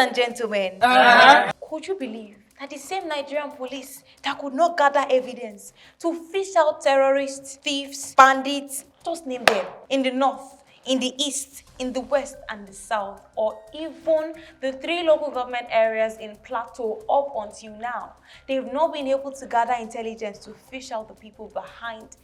and gentlemen, could you believe that the same Nigerian police that could not gather evidence to fish out terrorists, thieves, bandits, just name them, in the north, in the east, in the west and the south, or even the 3 local government areas in Plateau up until now, they've not been able to gather intelligence to fish out the people behind,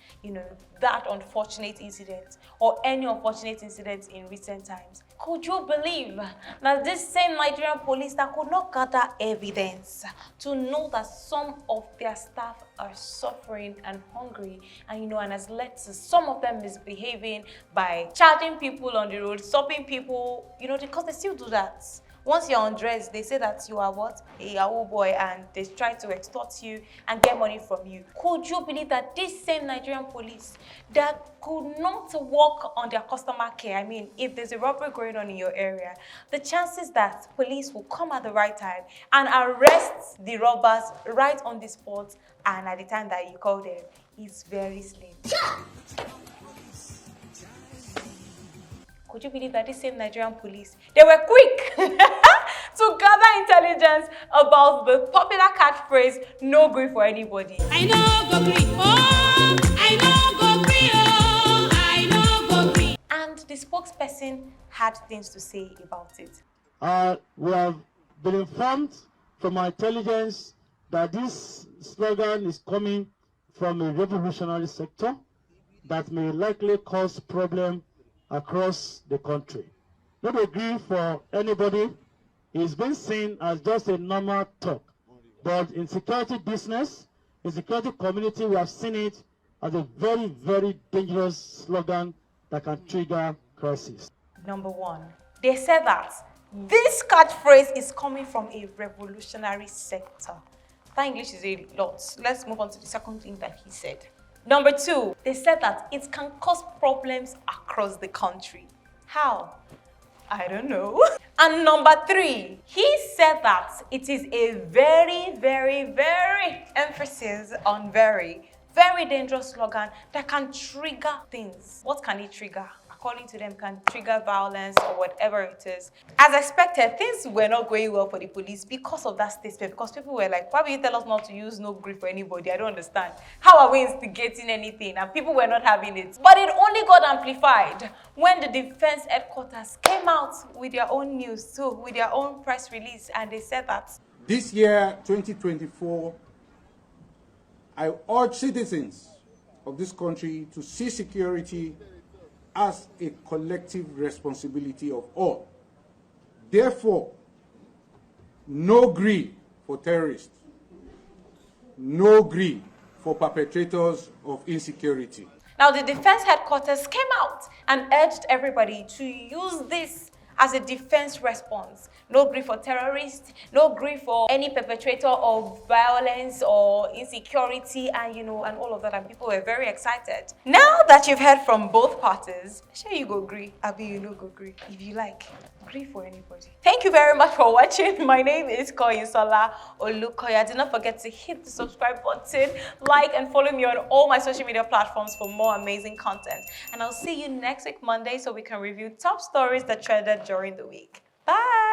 that unfortunate incident or any unfortunate incidents in recent times. Could you believe that this same Nigerian police that could not gather evidence to know that some of their staff are suffering and hungry, and has led to some of them misbehaving by charging people on the road, stopping people, because they still do that. Once you're undressed, they say that you are what? A Yahoo boy, and they try to extort you and get money from you. Could you believe that this same Nigerian police that could not work on their customer care? I mean, if there's a robbery going on in your area, the chances that police will come at the right time and arrest the robbers right on the spot and at the time that you call them is very slim. Could you believe that this same Nigerian police, they were quick to gather intelligence about the popular catchphrase, no grief for anybody. I know go gree, oh, I know go gree, oh, I know go gree. And the spokesperson had things to say about it. We have been informed from our intelligence that this slogan is coming from a revolutionary sector that may likely cause problems across the country. Not a grief for anybody. It's been seen as just a normal talk. But in security business, in security community, we have seen it as a very, very dangerous slogan that can trigger crisis. Number 1, they said that this catchphrase is coming from a revolutionary sector. That English is a lot. Let's move on to the second thing that he said. Number 2, they said that it can cause problems across the country. How? I don't know. And number 3, he said that it is a very, very, very emphasis on very dangerous slogan that can trigger things. What can it trigger? According to them, can trigger violence or whatever it is. As expected, things were not going well for the police because of that statement, because people were like, why will you tell us not to use no grief for anybody? I don't understand. How are we instigating anything? And people were not having it. But it only got amplified when the defense headquarters came out with their own news too, with their own press release, and they said that this year, 2024, I urge citizens of this country to see security as a collective responsibility of all. Therefore, no gree for terrorists, no gree for perpetrators of insecurity. Now, the defense headquarters came out and urged everybody to use this as a defense response. No grief for terrorists, no grief for any perpetrator of violence or insecurity, and all of that. And people were very excited. Now that you've heard from both parties, sure you go gree, Abi you no go gree. If you like, gree for anybody. Thank you very much for watching. My name is Kanyinsola Olukoya. Do not forget to hit the subscribe button, like, and follow me on all my social media platforms for more amazing content. And I'll see you next week, Monday, so we can review top stories that trended during the week. Bye!